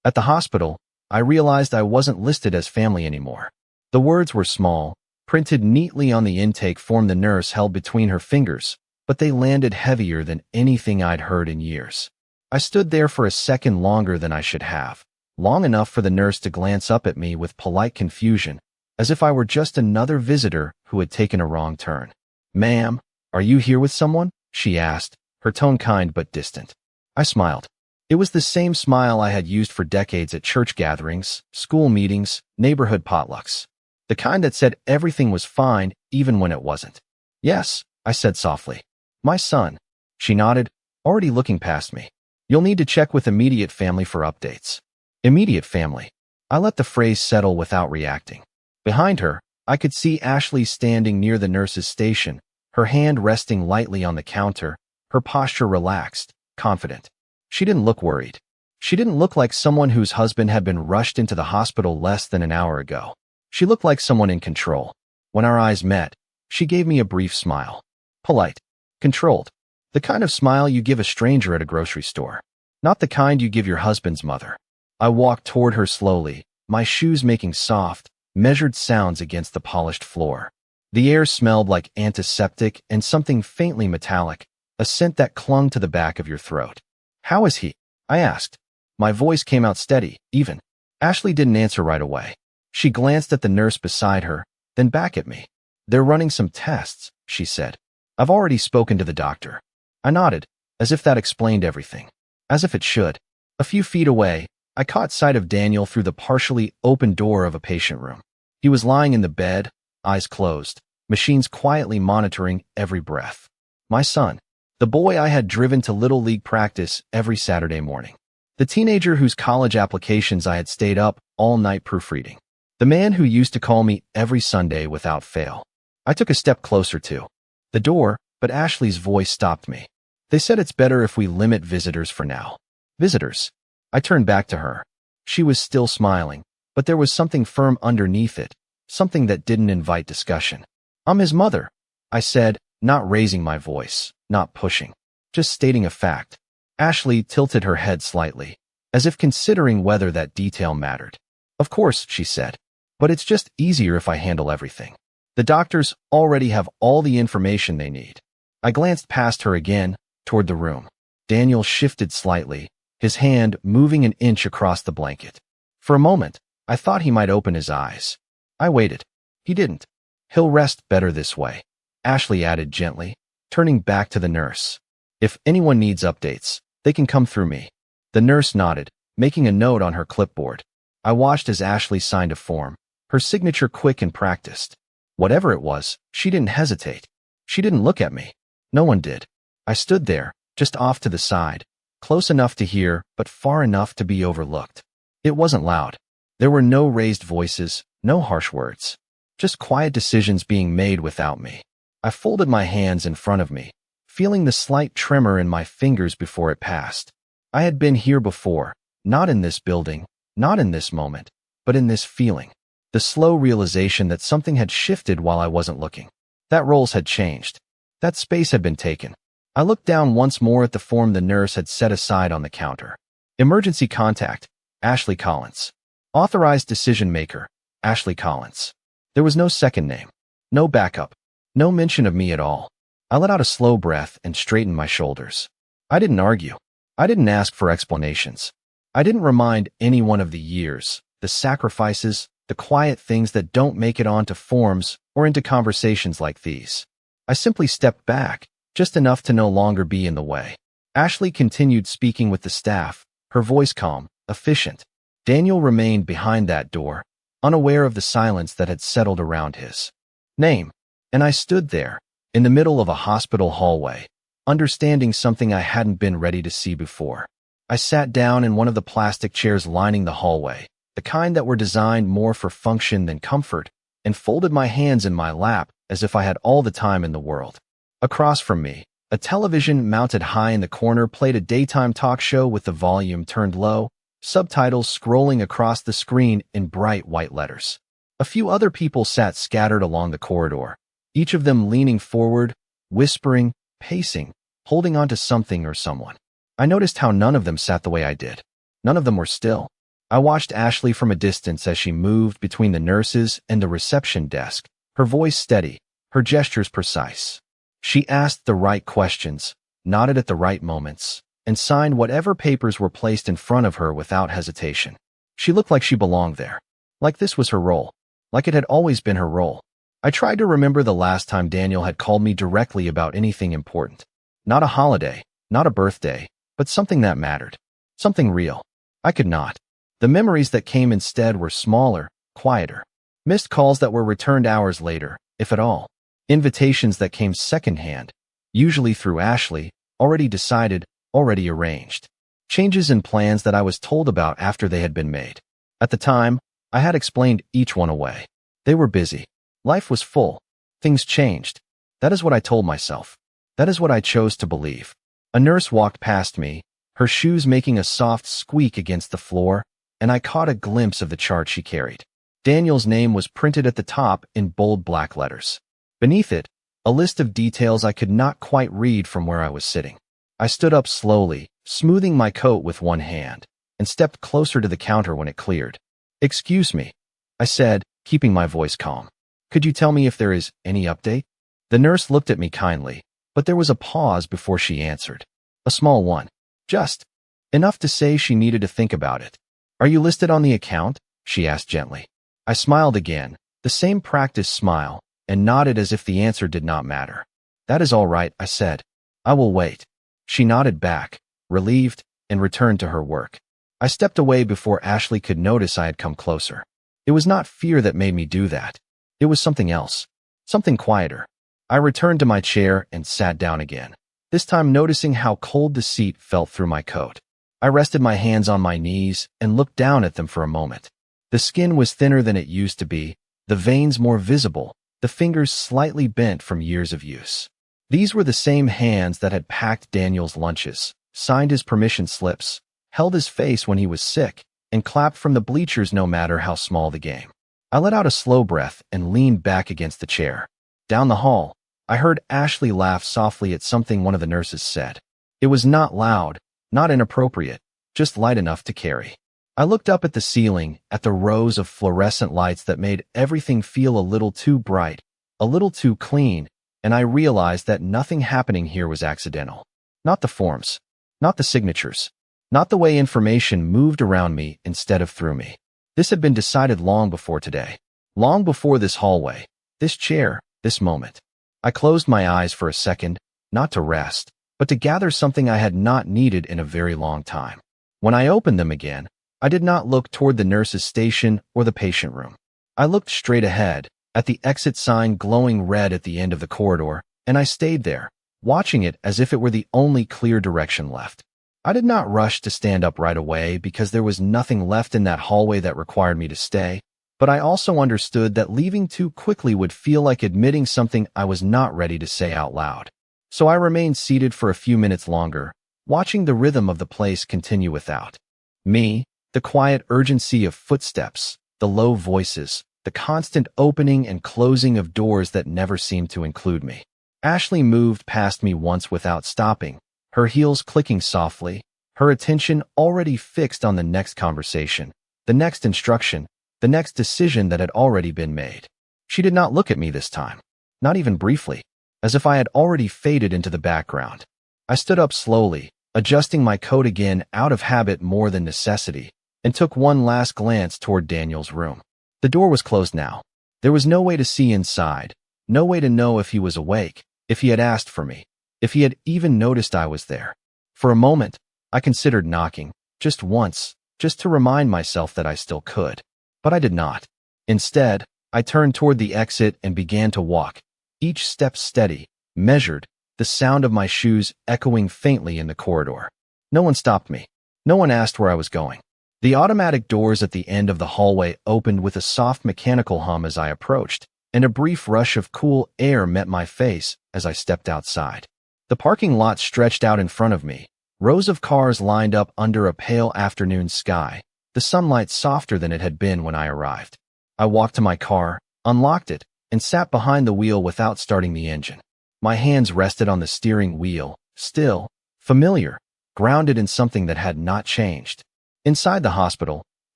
At the hospital, I realized I wasn't listed as family anymore. The words were small, printed neatly on the intake form the nurse held between her fingers, but they landed heavier than anything I'd heard in years. I stood there for a second longer than I should have, long enough for the nurse to glance up at me with polite confusion, as if I were just another visitor who had taken a wrong turn. "Ma'am, are you here with someone?" she asked, her tone kind but distant. I smiled. It was the same smile I had used for decades at church gatherings, school meetings, neighborhood potlucks. The kind that said everything was fine even when it wasn't. "Yes," I said softly. "My son." She nodded, already looking past me. "You'll need to check with immediate family for updates." Immediate family. I let the phrase settle without reacting. Behind her, I could see Ashley standing near the nurse's station, her hand resting lightly on the counter, her posture relaxed, confident. She didn't look worried. She didn't look like someone whose husband had been rushed into the hospital less than an hour ago. She looked like someone in control. When our eyes met, she gave me a brief smile. Polite. Controlled. The kind of smile you give a stranger at a grocery store. Not the kind you give your husband's mother. I walked toward her slowly, my shoes making soft, measured sounds against the polished floor. The air smelled like antiseptic and something faintly metallic, a scent that clung to the back of your throat. "How is he?" I asked. My voice came out steady, even. Ashley didn't answer right away. She glanced at the nurse beside her, then back at me. "They're running some tests," she said. "I've already spoken to the doctor." I nodded, as if that explained everything. As if it should. A few feet away, I caught sight of Daniel through the partially open door of a patient room. He was lying in the bed, eyes closed, machines quietly monitoring every breath. My son. The boy I had driven to Little League practice every Saturday morning. The teenager whose college applications I had stayed up all night proofreading. The man who used to call me every Sunday without fail. I took a step closer to the door, but Ashley's voice stopped me. "They said it's better if we limit visitors for now." Visitors. I turned back to her. She was still smiling, but there was something firm underneath it, something that didn't invite discussion. "I'm his mother," I said, not raising my voice, not pushing, just stating a fact. Ashley tilted her head slightly, as if considering whether that detail mattered. "Of course," she said, "but it's just easier if I handle everything. The doctors already have all the information they need." I glanced past her again, toward the room. Daniel shifted slightly, his hand moving an inch across the blanket. For a moment, I thought he might open his eyes. I waited. He didn't. "He'll rest better this way," Ashley added gently, turning back to the nurse. "If anyone needs updates, they can come through me." The nurse nodded, making a note on her clipboard. I watched as Ashley signed a form, her signature quick and practiced. Whatever it was, she didn't hesitate. She didn't look at me. No one did. I stood there, just off to the side, close enough to hear, but far enough to be overlooked. It wasn't loud. There were no raised voices, no harsh words. Just quiet decisions being made without me. I folded my hands in front of me, feeling the slight tremor in my fingers before it passed. I had been here before, not in this building, not in this moment, but in this feeling. The slow realization that something had shifted while I wasn't looking. That roles had changed. That space had been taken. I looked down once more at the form the nurse had set aside on the counter. Emergency contact, Ashley Collins. Authorized decision maker, Ashley Collins. There was no second name. No backup. No mention of me at all. I let out a slow breath and straightened my shoulders. I didn't argue. I didn't ask for explanations. I didn't remind anyone of the years, the sacrifices, the quiet things that don't make it onto forms or into conversations like these. I simply stepped back, just enough to no longer be in the way. Ashley continued speaking with the staff, her voice calm, efficient. Daniel remained behind that door, unaware of the silence that had settled around his name. And I stood there, in the middle of a hospital hallway, understanding something I hadn't been ready to see before. I sat down in one of the plastic chairs lining the hallway, the kind that were designed more for function than comfort, and folded my hands in my lap as if I had all the time in the world. Across from me, a television mounted high in the corner played a daytime talk show with the volume turned low, subtitles scrolling across the screen in bright white letters. A few other people sat scattered along the corridor, each of them leaning forward, whispering, pacing, holding on to something or someone. I noticed how none of them sat the way I did. None of them were still. I watched Ashley from a distance as she moved between the nurses and the reception desk, her voice steady, her gestures precise. She asked the right questions, nodded at the right moments, and signed whatever papers were placed in front of her without hesitation. She looked like she belonged there, like this was her role, like it had always been her role. I tried to remember the last time Daniel had called me directly about anything important. Not a holiday, not a birthday, but something that mattered. Something real. I could not. The memories that came instead were smaller, quieter. Missed calls that were returned hours later, if at all. Invitations that came secondhand, usually through Ashley, already decided, already arranged. Changes in plans that I was told about after they had been made. At the time, I had explained each one away. They were busy. Life was full. Things changed. That is what I told myself. That is what I chose to believe. A nurse walked past me, her shoes making a soft squeak against the floor, and I caught a glimpse of the chart she carried. Daniel's name was printed at the top in bold black letters. Beneath it, a list of details I could not quite read from where I was sitting. I stood up slowly, smoothing my coat with one hand, and stepped closer to the counter when it cleared. "Excuse me," I said, keeping my voice calm. "Could you tell me if there is any update?" The nurse looked at me kindly, but there was a pause before she answered. A small one. Just enough to say she needed to think about it. "Are you listed on the account?" she asked gently. I smiled again, the same practiced smile, and nodded as if the answer did not matter. "That is all right," I said. "I will wait." She nodded back, relieved, and returned to her work. I stepped away before Ashley could notice I had come closer. It was not fear that made me do that. It was something else, something quieter. I returned to my chair and sat down again, this time noticing how cold the seat felt through my coat. I rested my hands on my knees and looked down at them for a moment. The skin was thinner than it used to be, the veins more visible, the fingers slightly bent from years of use. These were the same hands that had packed Daniel's lunches, signed his permission slips, held his face when he was sick, and clapped from the bleachers no matter how small the game. I let out a slow breath and leaned back against the chair. Down the hall, I heard Ashley laugh softly at something one of the nurses said. It was not loud, not inappropriate, just light enough to carry. I looked up at the ceiling, at the rows of fluorescent lights that made everything feel a little too bright, a little too clean, and I realized that nothing happening here was accidental. Not the forms, not the signatures, not the way information moved around me instead of through me. This had been decided long before today, long before this hallway, this chair, this moment. I closed my eyes for a second, not to rest, but to gather something I had not needed in a very long time. When I opened them again, I did not look toward the nurse's station or the patient room. I looked straight ahead, at the exit sign glowing red at the end of the corridor, and I stayed there, watching it as if it were the only clear direction left. I did not rush to stand up right away because there was nothing left in that hallway that required me to stay, but I also understood that leaving too quickly would feel like admitting something I was not ready to say out loud. So I remained seated for a few minutes longer, watching the rhythm of the place continue without me. The quiet urgency of footsteps, the low voices, the constant opening and closing of doors that never seemed to include me. Ashley moved past me once without stopping, her heels clicking softly, her attention already fixed on the next conversation, the next instruction, the next decision that had already been made. She did not look at me this time, not even briefly, as if I had already faded into the background. I stood up slowly, adjusting my coat again out of habit more than necessity, and took one last glance toward Daniel's room. The door was closed now. There was no way to see inside, no way to know if he was awake, if he had asked for me, if he had even noticed I was there. For a moment, I considered knocking, just once, just to remind myself that I still could. But I did not. Instead, I turned toward the exit and began to walk, each step steady, measured, the sound of my shoes echoing faintly in the corridor. No one stopped me. No one asked where I was going. The automatic doors at the end of the hallway opened with a soft mechanical hum as I approached, and a brief rush of cool air met my face as I stepped outside. The parking lot stretched out in front of me, rows of cars lined up under a pale afternoon sky, the sunlight softer than it had been when I arrived. I walked to my car, unlocked it, and sat behind the wheel without starting the engine. My hands rested on the steering wheel, still, familiar, grounded in something that had not changed. Inside the hospital,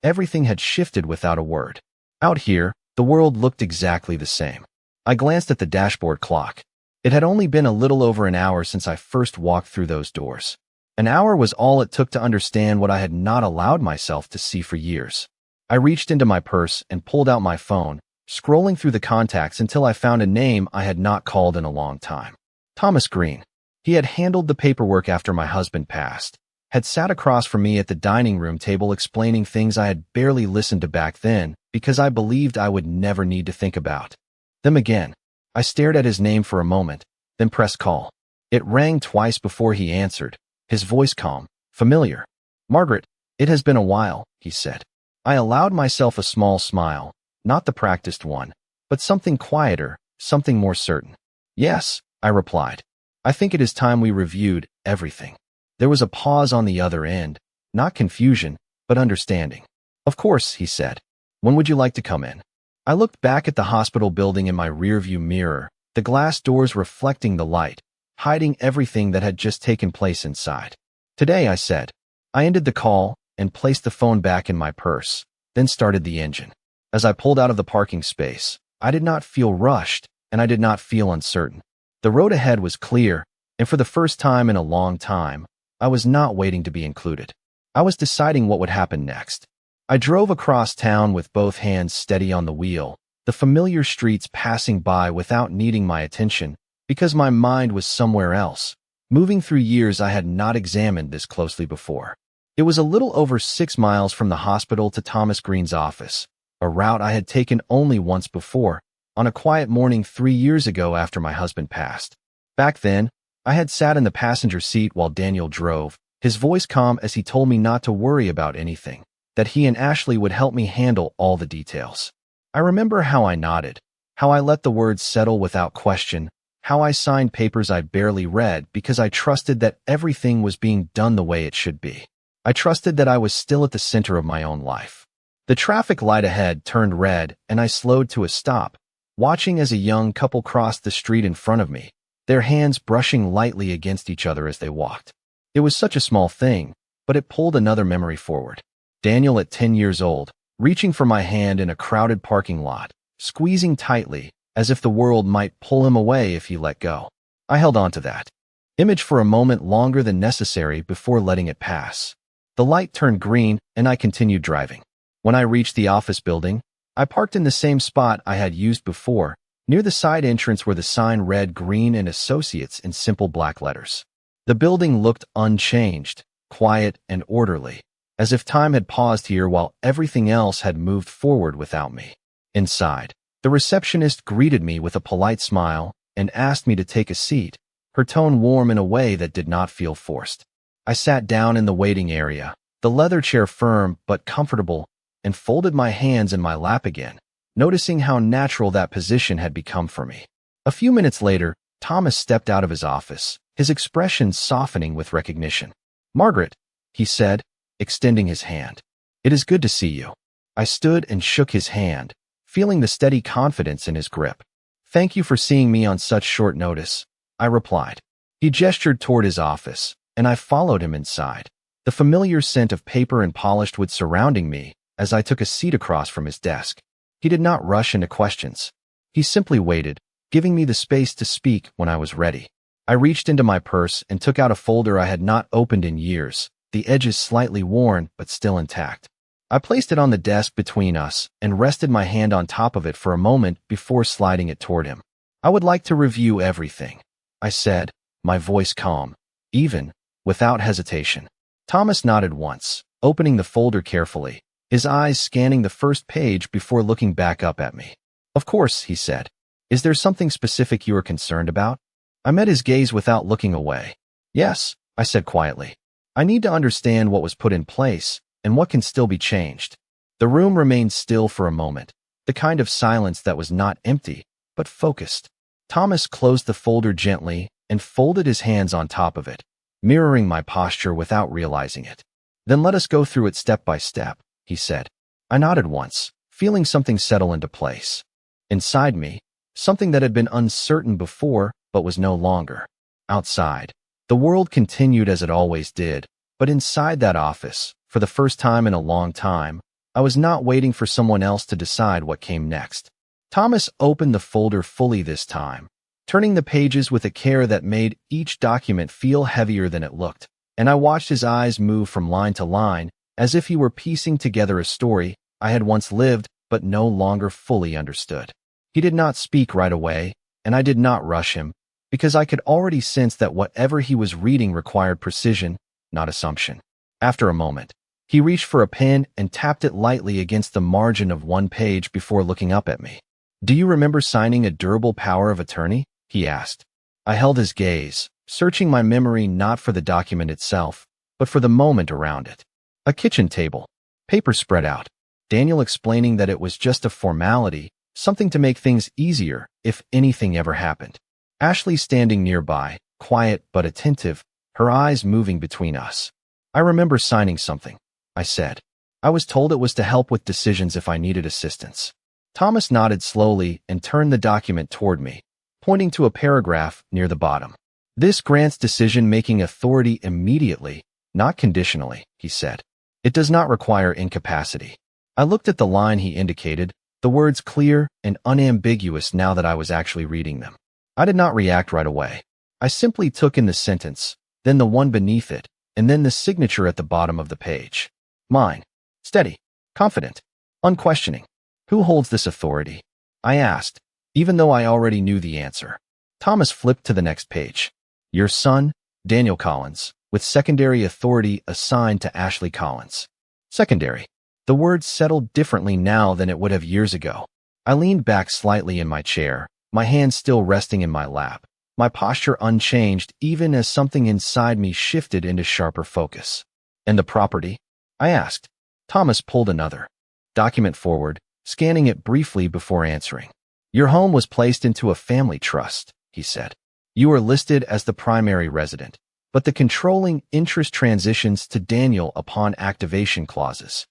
Everything had shifted without a word. Out here, the world looked exactly the same. I glanced at the dashboard clock. It had only been a little over an hour since I first walked through those doors. An hour was all it took to understand what I had not allowed myself to see for years. I reached into my purse and pulled out my phone, scrolling through the contacts until I found a name I had not called in a long time. Thomas Green. He had handled the paperwork after my husband passed, had sat across from me at the dining room table explaining things I had barely listened to back then because I believed I would never need to think about them again. I stared at his name for a moment, then pressed call. It rang twice before he answered, his voice calm, familiar. "Margaret, it has been a while," he said. I allowed myself a small smile, not the practiced one, but something quieter, something more certain. "Yes," I replied. "I think it is time we reviewed everything." There was a pause on the other end, not confusion, but understanding. "Of course," he said. "When would you like to come in?" I looked back at the hospital building in my rearview mirror, the glass doors reflecting the light, hiding everything that had just taken place inside. "Today," I said. I ended the call and placed the phone back in my purse, then started the engine. As I pulled out of the parking space, I did not feel rushed, and I did not feel uncertain. The road ahead was clear, and for the first time in a long time, I was not waiting to be included. I was deciding what would happen next. I drove across town with both hands steady on the wheel, the familiar streets passing by without needing my attention, because my mind was somewhere else, moving through years I had not examined this closely before. It was a little over 6 miles from the hospital to Thomas Green's office, a route I had taken only once before, on a quiet morning 3 years ago after my husband passed. Back then, I had sat in the passenger seat while Daniel drove, his voice calm as he told me not to worry about anything, that he and Ashley would help me handle all the details. I remember how I nodded, how I let the words settle without question, how I signed papers I barely read because I trusted that everything was being done the way it should be. I trusted that I was still at the center of my own life. The traffic light ahead turned red and I slowed to a stop, watching as a young couple crossed the street in front of me, their hands brushing lightly against each other as they walked. It was such a small thing, but it pulled another memory forward. Daniel at 10 years old, reaching for my hand in a crowded parking lot, squeezing tightly, as if the world might pull him away if he let go. I held on to that image for a moment longer than necessary before letting it pass. The light turned green and I continued driving. When I reached the office building, I parked in the same spot I had used before, near the side entrance where the sign read Green and Associates in simple black letters. The building looked unchanged, quiet and orderly, as if time had paused here while everything else had moved forward without me. Inside, the receptionist greeted me with a polite smile and asked me to take a seat, her tone warm in a way that did not feel forced. I sat down in the waiting area, the leather chair firm but comfortable, and folded my hands in my lap again, noticing how natural that position had become for me. A few minutes later, Thomas stepped out of his office, his expression softening with recognition. "Margaret," he said, extending his hand. "It is good to see you." I stood and shook his hand, feeling the steady confidence in his grip. "Thank you for seeing me on such short notice," I replied. He gestured toward his office, and I followed him inside, the familiar scent of paper and polished wood surrounding me as I took a seat across from his desk. He did not rush into questions. He simply waited, giving me the space to speak when I was ready. I reached into my purse and took out a folder I had not opened in years, the edges slightly worn but still intact. I placed it on the desk between us and rested my hand on top of it for a moment before sliding it toward him. "I would like to review everything," I said, my voice calm, even, without hesitation. Thomas nodded once, opening the folder carefully, his eyes scanning the first page before looking back up at me. "Of course," he said. "Is there something specific you are concerned about?" I met his gaze without looking away. "Yes," I said quietly. "I need to understand what was put in place and what can still be changed." The room remained still for a moment, the kind of silence that was not empty, but focused. Thomas closed the folder gently and folded his hands on top of it, mirroring my posture without realizing it. "Then let us go through it step by step," he said. I nodded once, feeling something settle into place. Inside me, something that had been uncertain before but was no longer. Outside, the world continued as it always did, but inside that office, for the first time in a long time, I was not waiting for someone else to decide what came next. Thomas opened the folder fully this time, turning the pages with a care that made each document feel heavier than it looked, and I watched his eyes move from line to line as if he were piecing together a story I had once lived but no longer fully understood. He did not speak right away, and I did not rush him, because I could already sense that whatever he was reading required precision, not assumption. After a moment, he reached for a pen and tapped it lightly against the margin of one page before looking up at me. "Do you remember signing a durable power of attorney?" he asked. I held his gaze, searching my memory not for the document itself, but for the moment around it. A kitchen table, paper spread out, Daniel explaining that it was just a formality, something to make things easier if anything ever happened. Ashley standing nearby, quiet but attentive, her eyes moving between us. "I remember signing something," I said. "I was told it was to help with decisions if I needed assistance." Thomas nodded slowly and turned the document toward me, pointing to a paragraph near the bottom. "This grants decision-making authority immediately, not conditionally," he said. "It does not require incapacity." I looked at the line he indicated, the words clear and unambiguous now that I was actually reading them. I did not react right away. I simply took in the sentence, then the one beneath it, and then the signature at the bottom of the page. Mine. Steady. Confident. Unquestioning. "Who holds this authority?" I asked, even though I already knew the answer. Thomas flipped to the next page. "Your son, Daniel Collins, with secondary authority assigned to Ashley Collins." Secondary. The words settled differently now than it would have years ago. I leaned back slightly in my chair, my hands still resting in my lap, my posture unchanged even as something inside me shifted into sharper focus. "And the property?" I asked. Thomas pulled another document forward, scanning it briefly before answering. "Your home was placed into a family trust," he said. "You are listed as the primary resident, but the controlling interest transitions to Daniel upon activation clauses."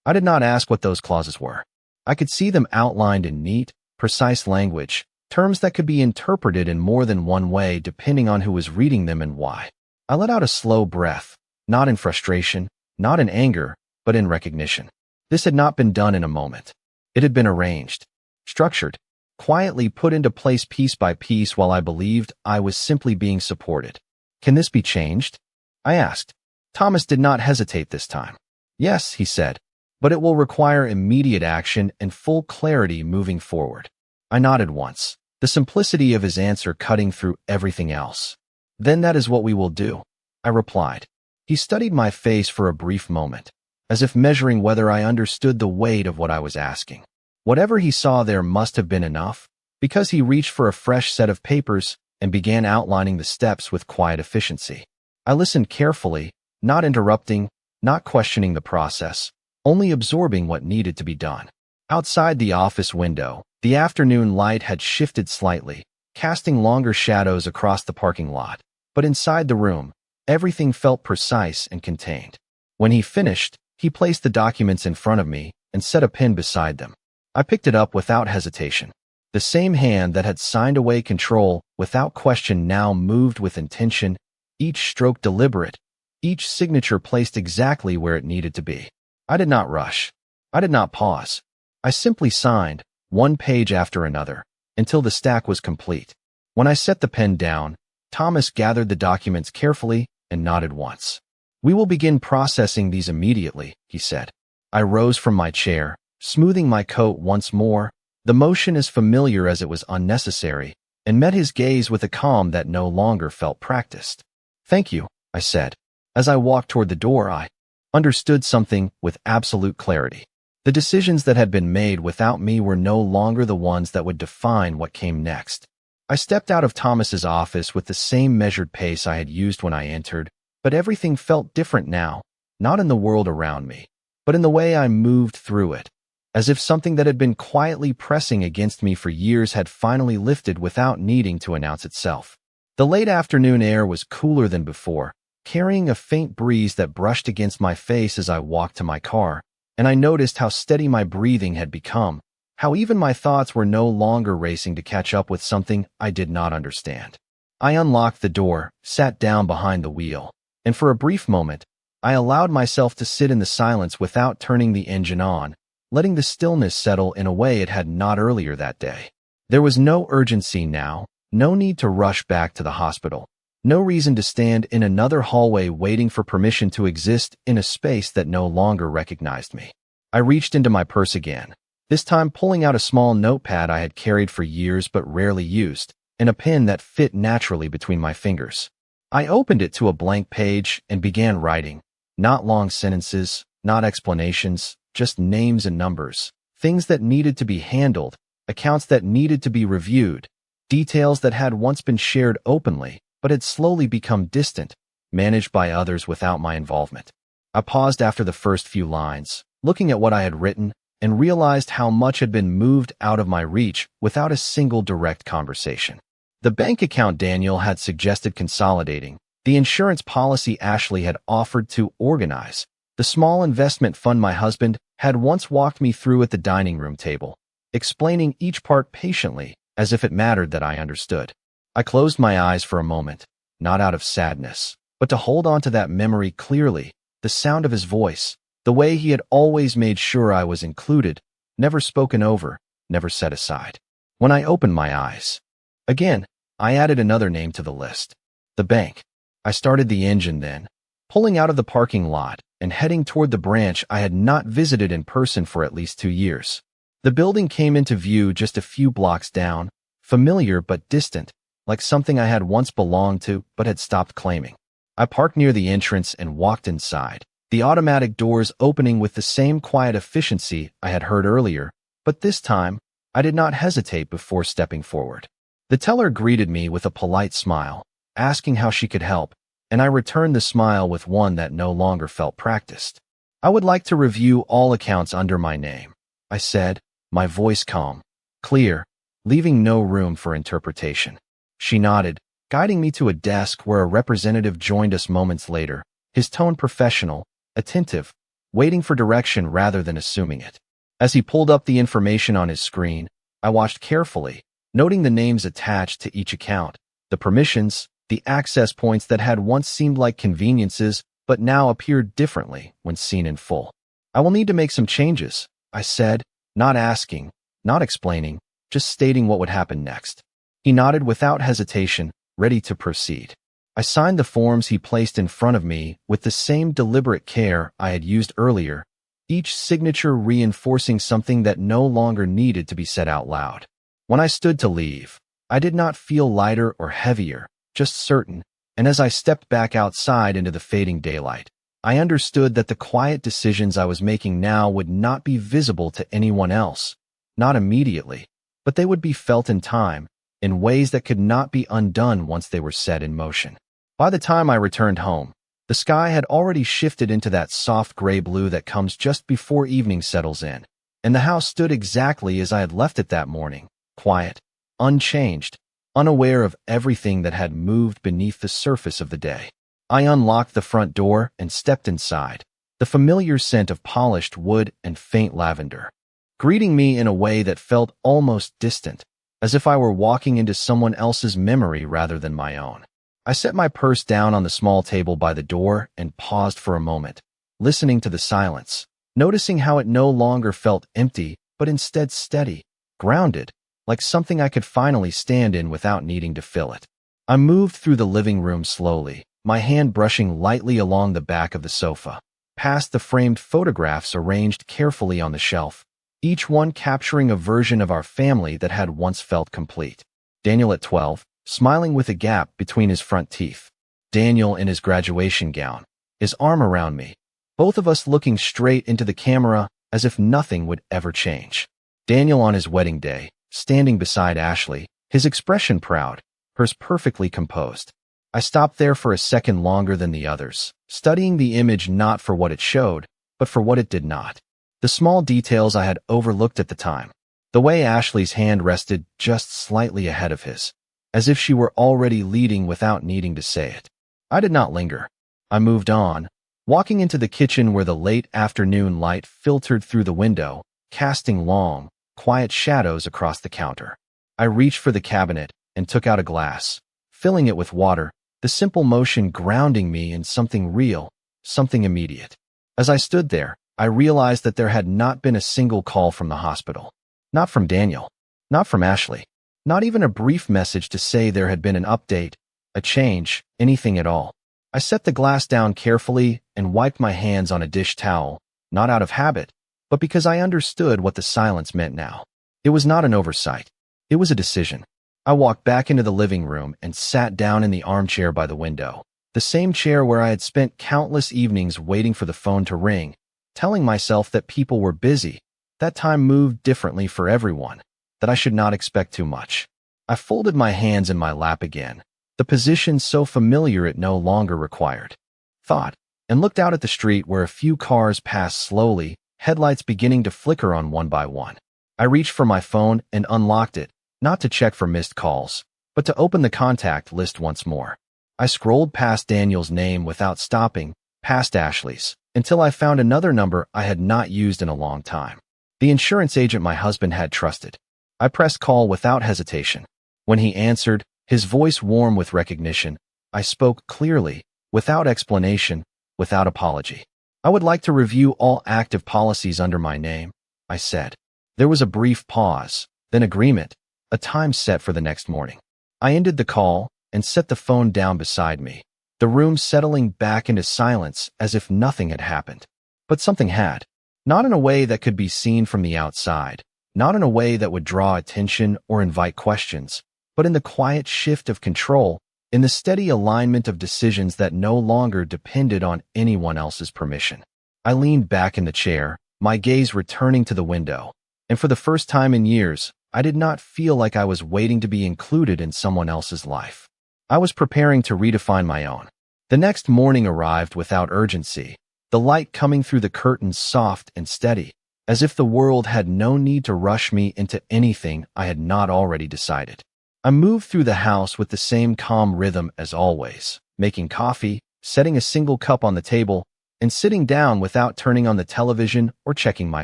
I did not ask what those clauses were. I could see them outlined in neat, precise language, terms that could be interpreted in more than one way depending on who was reading them and why. I let out a slow breath, not in frustration, not in anger, but in recognition. This had not been done in a moment. It had been arranged, structured, quietly put into place piece by piece while I believed I was simply being supported. "Can this be changed?" I asked. Thomas did not hesitate this time. "Yes," he said, "but it will require immediate action and full clarity moving forward." I nodded once, the simplicity of his answer cutting through everything else. "Then that is what we will do," I replied. He studied my face for a brief moment, as if measuring whether I understood the weight of what I was asking. Whatever he saw there must have been enough, because he reached for a fresh set of papers and began outlining the steps with quiet efficiency. I listened carefully, not interrupting, not questioning the process, only absorbing what needed to be done. Outside the office window, the afternoon light had shifted slightly, casting longer shadows across the parking lot. But inside the room, everything felt precise and contained. When he finished, he placed the documents in front of me and set a pen beside them. I picked it up without hesitation. The same hand that had signed away control without question now moved with intention, each stroke deliberate, each signature placed exactly where it needed to be. I did not rush. I did not pause. I simply signed, one page after another, until the stack was complete. When I set the pen down, Thomas gathered the documents carefully and nodded once. "We will begin processing these immediately," he said. I rose from my chair, smoothing my coat once more, the motion as familiar as it was unnecessary, and met his gaze with a calm that no longer felt practiced. "Thank you," I said. As I walked toward the door, I understood something with absolute clarity. The decisions that had been made without me were no longer the ones that would define what came next. I stepped out of Thomas's office with the same measured pace I had used when I entered, but everything felt different now, not in the world around me, but in the way I moved through it, as if something that had been quietly pressing against me for years had finally lifted without needing to announce itself. The late afternoon air was cooler than before, carrying a faint breeze that brushed against my face as I walked to my car, and I noticed how steady my breathing had become, how even my thoughts were no longer racing to catch up with something I did not understand. I unlocked the door, sat down behind the wheel, and for a brief moment, I allowed myself to sit in the silence without turning the engine on, letting the stillness settle in a way it had not earlier that day. There was no urgency now, no need to rush back to the hospital, no reason to stand in another hallway waiting for permission to exist in a space that no longer recognized me. I reached into my purse again, this time pulling out a small notepad I had carried for years but rarely used, and a pen that fit naturally between my fingers. I opened it to a blank page and began writing, not long sentences, not explanations, just names and numbers, things that needed to be handled, accounts that needed to be reviewed, details that had once been shared openly but had slowly become distant, managed by others without my involvement. I paused after the first few lines, looking at what I had written, and realized how much had been moved out of my reach without a single direct conversation. The bank account Daniel had suggested consolidating, the insurance policy Ashley had offered to organize, the small investment fund my husband had once walked me through at the dining room table, explaining each part patiently, as if it mattered that I understood. I closed my eyes for a moment, not out of sadness, but to hold on to that memory clearly, the sound of his voice, the way he had always made sure I was included, never spoken over, never set aside. When I opened my eyes, again, I added another name to the list. The bank. I started the engine then, pulling out of the parking lot and heading toward the branch I had not visited in person for at least 2 years. The building came into view just a few blocks down, familiar but distant, like something I had once belonged to but had stopped claiming. I parked near the entrance and walked inside, the automatic doors opening with the same quiet efficiency I had heard earlier, but this time, I did not hesitate before stepping forward. The teller greeted me with a polite smile, asking how she could help, and I returned the smile with one that no longer felt practiced. "I would like to review all accounts under my name," I said, my voice calm, clear, leaving no room for interpretation. She nodded, guiding me to a desk where a representative joined us moments later, his tone professional, attentive, waiting for direction rather than assuming it. As he pulled up the information on his screen, I watched carefully, noting the names attached to each account, the permissions, the access points that had once seemed like conveniences but now appeared differently when seen in full. "I will need to make some changes," I said, not asking, not explaining, just stating what would happen next. He nodded without hesitation, ready to proceed. I signed the forms he placed in front of me with the same deliberate care I had used earlier, each signature reinforcing something that no longer needed to be said out loud. When I stood to leave, I did not feel lighter or heavier, just certain, and as I stepped back outside into the fading daylight, I understood that the quiet decisions I was making now would not be visible to anyone else, not immediately, but they would be felt in time, in ways that could not be undone once they were set in motion. By the time I returned home, the sky had already shifted into that soft gray blue that comes just before evening settles in, and the house stood exactly as I had left it that morning, quiet, unchanged, unaware of everything that had moved beneath the surface of the day. I unlocked the front door and stepped inside, the familiar scent of polished wood and faint lavender, greeting me in a way that felt almost distant, as if I were walking into someone else's memory rather than my own. I set my purse down on the small table by the door and paused for a moment, listening to the silence, noticing how it no longer felt empty, but instead steady, grounded, like something I could finally stand in without needing to fill it. I moved through the living room slowly, my hand brushing lightly along the back of the sofa, past the framed photographs arranged carefully on the shelf, each one capturing a version of our family that had once felt complete. Daniel at 12, smiling with a gap between his front teeth. Daniel in his graduation gown, his arm around me, both of us looking straight into the camera as if nothing would ever change. Daniel on his wedding day, standing beside Ashley, his expression proud, hers perfectly composed. I stopped there for a second longer than the others, studying the image not for what it showed, but for what it did not. The small details I had overlooked at the time. The way Ashley's hand rested just slightly ahead of his, as if she were already leading without needing to say it. I did not linger. I moved on, walking into the kitchen where the late afternoon light filtered through the window, casting long, quiet shadows across the counter. I reached for the cabinet and took out a glass, filling it with water, the simple motion grounding me in something real, something immediate. As I stood there, I realized that there had not been a single call from the hospital. Not from Daniel. Not from Ashley. Not even a brief message to say there had been an update, a change, anything at all. I set the glass down carefully and wiped my hands on a dish towel, not out of habit, but because I understood what the silence meant now. It was not an oversight. It was a decision. I walked back into the living room and sat down in the armchair by the window, the same chair where I had spent countless evenings waiting for the phone to ring, telling myself that people were busy, that time moved differently for everyone, that I should not expect too much. I folded my hands in my lap again, the position so familiar it no longer required thought, and looked out at the street where a few cars passed slowly, headlights beginning to flicker on one by one. I reached for my phone and unlocked it, not to check for missed calls, but to open the contact list once more. I scrolled past Daniel's name without stopping, past Ashley's, until I found another number I had not used in a long time. The insurance agent my husband had trusted. I pressed call without hesitation. When he answered, his voice warm with recognition, I spoke clearly, without explanation, without apology. I would like to review all active policies under my name, I said. There was a brief pause, then agreement, a time set for the next morning. I ended the call and set the phone down beside me, the room settling back into silence as if nothing had happened. But something had. Not in a way that could be seen from the outside, not in a way that would draw attention or invite questions, but in the quiet shift of control, in the steady alignment of decisions that no longer depended on anyone else's permission. I leaned back in the chair, my gaze returning to the window, and for the first time in years, I did not feel like I was waiting to be included in someone else's life. I was preparing to redefine my own. The next morning arrived without urgency, the light coming through the curtains soft and steady, as if the world had no need to rush me into anything I had not already decided. I moved through the house with the same calm rhythm as always, making coffee, setting a single cup on the table, and sitting down without turning on the television or checking my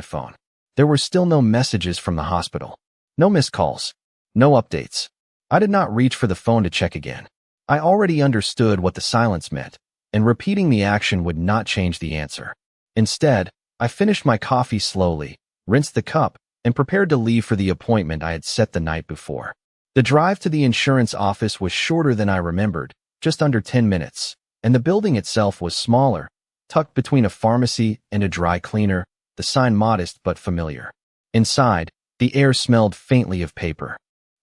phone. There were still no messages from the hospital. No missed calls. No updates. I did not reach for the phone to check again. I already understood what the silence meant, and repeating the action would not change the answer. Instead, I finished my coffee slowly, rinsed the cup, and prepared to leave for the appointment I had set the night before. The drive to the insurance office was shorter than I remembered, just under 10 minutes, and the building itself was smaller, tucked between a pharmacy and a dry cleaner, the sign modest but familiar. Inside, the air smelled faintly of paper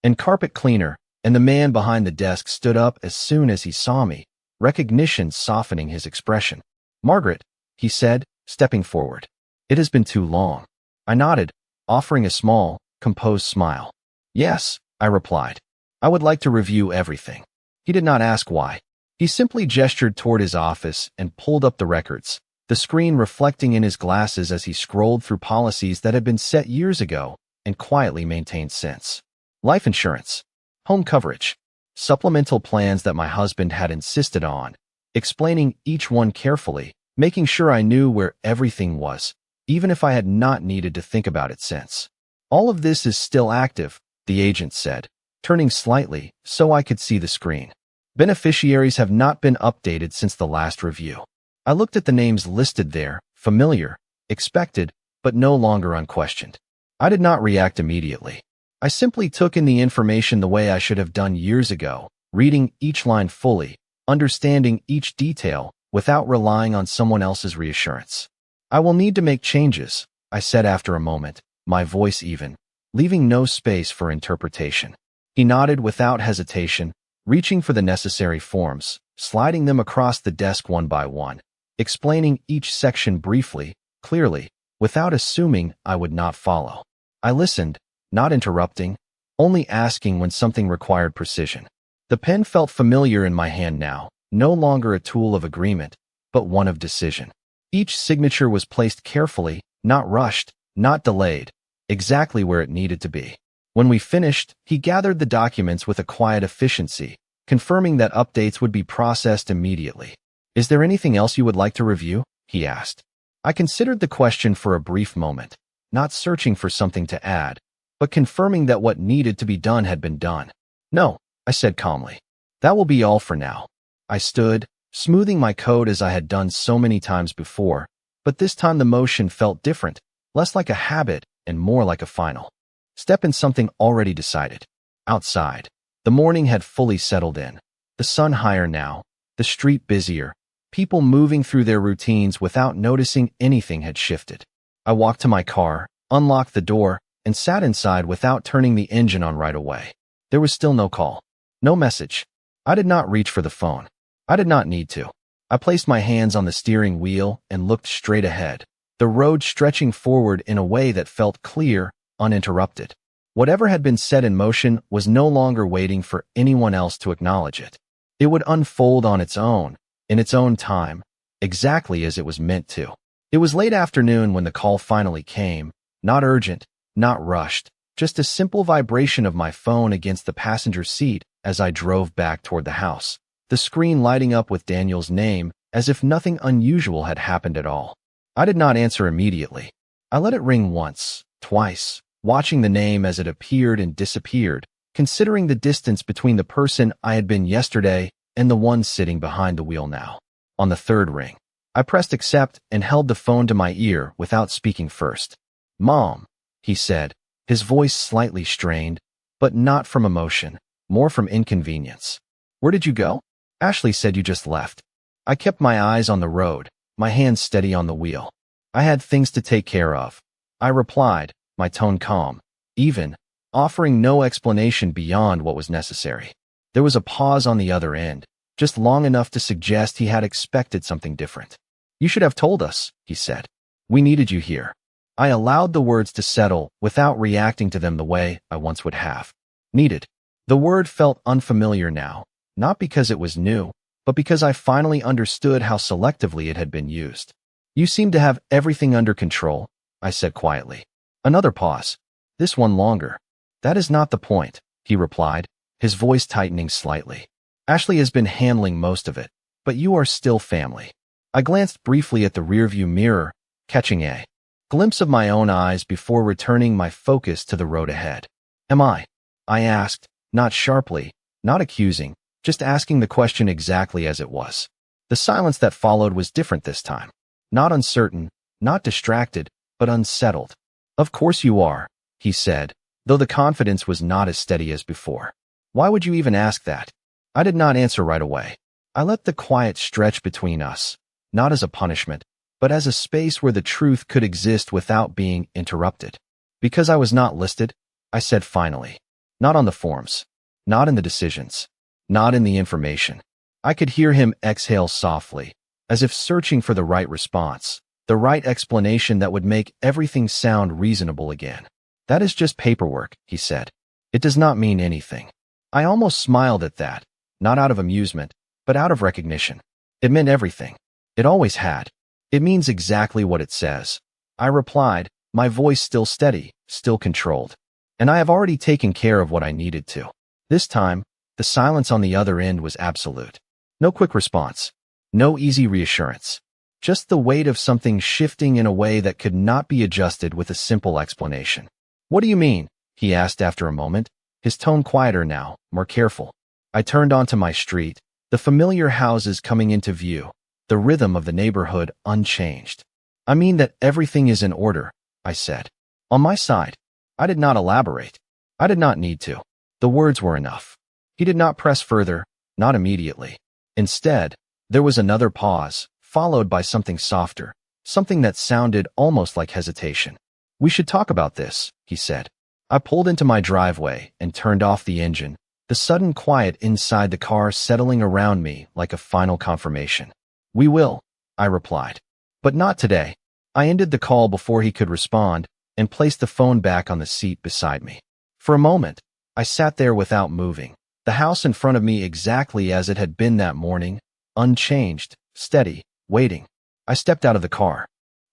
and carpet cleaner, and the man behind the desk stood up as soon as he saw me, recognition softening his expression. "Margaret," he said, stepping forward. "It has been too long." I nodded, offering a small, composed smile. "Yes," I replied. "I would like to review everything." He did not ask why. He simply gestured toward his office and pulled up the records, the screen reflecting in his glasses as he scrolled through policies that had been set years ago and quietly maintained since. Life insurance, home coverage, supplemental plans that my husband had insisted on, explaining each one carefully, making sure I knew where everything was, even if I had not needed to think about it since. "All of this is still active," the agent said, turning slightly so I could see the screen. "Beneficiaries have not been updated since the last review." I looked at the names listed there, familiar, expected, but no longer unquestioned. I did not react immediately. I simply took in the information the way I should have done years ago, reading each line fully, understanding each detail, without relying on someone else's reassurance. "I will need to make changes," I said after a moment, my voice even, leaving no space for interpretation. He nodded without hesitation, reaching for the necessary forms, sliding them across the desk one by one, explaining each section briefly, clearly, without assuming I would not follow. I listened, not interrupting, only asking when something required precision. The pen felt familiar in my hand now, no longer a tool of agreement, but one of decision. Each signature was placed carefully, not rushed, not delayed, exactly where it needed to be. When we finished, he gathered the documents with a quiet efficiency, confirming that updates would be processed immediately. "Is there anything else you would like to review?" he asked. I considered the question for a brief moment, not searching for something to add, but confirming that what needed to be done had been done. "No," I said calmly. "That will be all for now." I stood, smoothing my coat as I had done so many times before, but this time the motion felt different, less like a habit and more like a final step in something already decided. Outside, the morning had fully settled in. The sun higher now, the street busier, people moving through their routines without noticing anything had shifted. I walked to my car, unlocked the door, and sat inside without turning the engine on right away. There was still no call, no message. I did not reach for the phone. I did not need to. I placed my hands on the steering wheel and looked straight ahead, the road stretching forward in a way that felt clear, uninterrupted. Whatever had been set in motion was no longer waiting for anyone else to acknowledge it. It would unfold on its own, in its own time, exactly as it was meant to. It was late afternoon when the call finally came, not urgent, not rushed, just a simple vibration of my phone against the passenger seat as I drove back toward the house, the screen lighting up with Daniel's name as if nothing unusual had happened at all. I did not answer immediately. I let it ring once, twice, watching the name as it appeared and disappeared, considering the distance between the person I had been yesterday and the one sitting behind the wheel now. On the third ring, I pressed accept and held the phone to my ear without speaking first. "Mom," he said, his voice slightly strained, but not from emotion, more from inconvenience. "Where did you go?" "Ashley said you just left." I kept my eyes on the road, my hands steady on the wheel. "I had things to take care of," I replied, my tone calm, even, offering no explanation beyond what was necessary. There was a pause on the other end, just long enough to suggest he had expected something different. "You should have told us," he said. "We needed you here." I allowed the words to settle without reacting to them the way I once would have. Needed. The word felt unfamiliar now, not because it was new, but because I finally understood how selectively it had been used. "You seem to have everything under control," I said quietly. Another pause. This one longer. "That is not the point," he replied, his voice tightening slightly. "Ashley has been handling most of it, but you are still family." I glanced briefly at the rearview mirror, catching a glimpse of my own eyes before returning my focus to the road ahead. "Am I?" I asked, not sharply, not accusing, just asking the question exactly as it was. The silence that followed was different this time. Not uncertain, not distracted, but unsettled. "Of course you are," he said, though the confidence was not as steady as before. "Why would you even ask that?" I did not answer right away. I let the quiet stretch between us, not as a punishment, but as a space where the truth could exist without being interrupted. "Because I was not listed," I said finally. "Not on the forms. Not in the decisions. Not in the information." I could hear him exhale softly, as if searching for the right response, the right explanation that would make everything sound reasonable again. "That is just paperwork," he said. "It does not mean anything." I almost smiled at that, not out of amusement, but out of recognition. It meant everything. It always had. "It means exactly what it says," I replied, my voice still steady, still controlled. "And I have already taken care of what I needed to." This time, the silence on the other end was absolute. No quick response. No easy reassurance. Just the weight of something shifting in a way that could not be adjusted with a simple explanation. "What do you mean?" he asked after a moment, his tone quieter now, more careful. I turned onto my street, the familiar houses coming into view, the rhythm of the neighborhood unchanged. "I mean that everything is in order," I said. "On my side." I did not elaborate. I did not need to. The words were enough. He did not press further, not immediately. Instead, there was another pause, followed by something softer, something that sounded almost like hesitation. "We should talk about this," he said. I pulled into my driveway and turned off the engine, the sudden quiet inside the car settling around me like a final confirmation. "We will," I replied. "But not today." I ended the call before he could respond and placed the phone back on the seat beside me. For a moment, I sat there without moving, the house in front of me exactly as it had been that morning, unchanged, steady, waiting. I stepped out of the car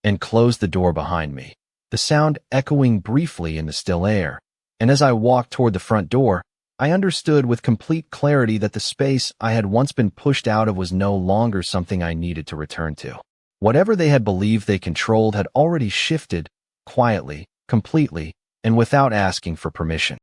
and closed the door behind me, the sound echoing briefly in the still air. And as I walked toward the front door, I understood with complete clarity that the space I had once been pushed out of was no longer something I needed to return to. Whatever they had believed they controlled had already shifted, quietly, completely, and without asking for permission.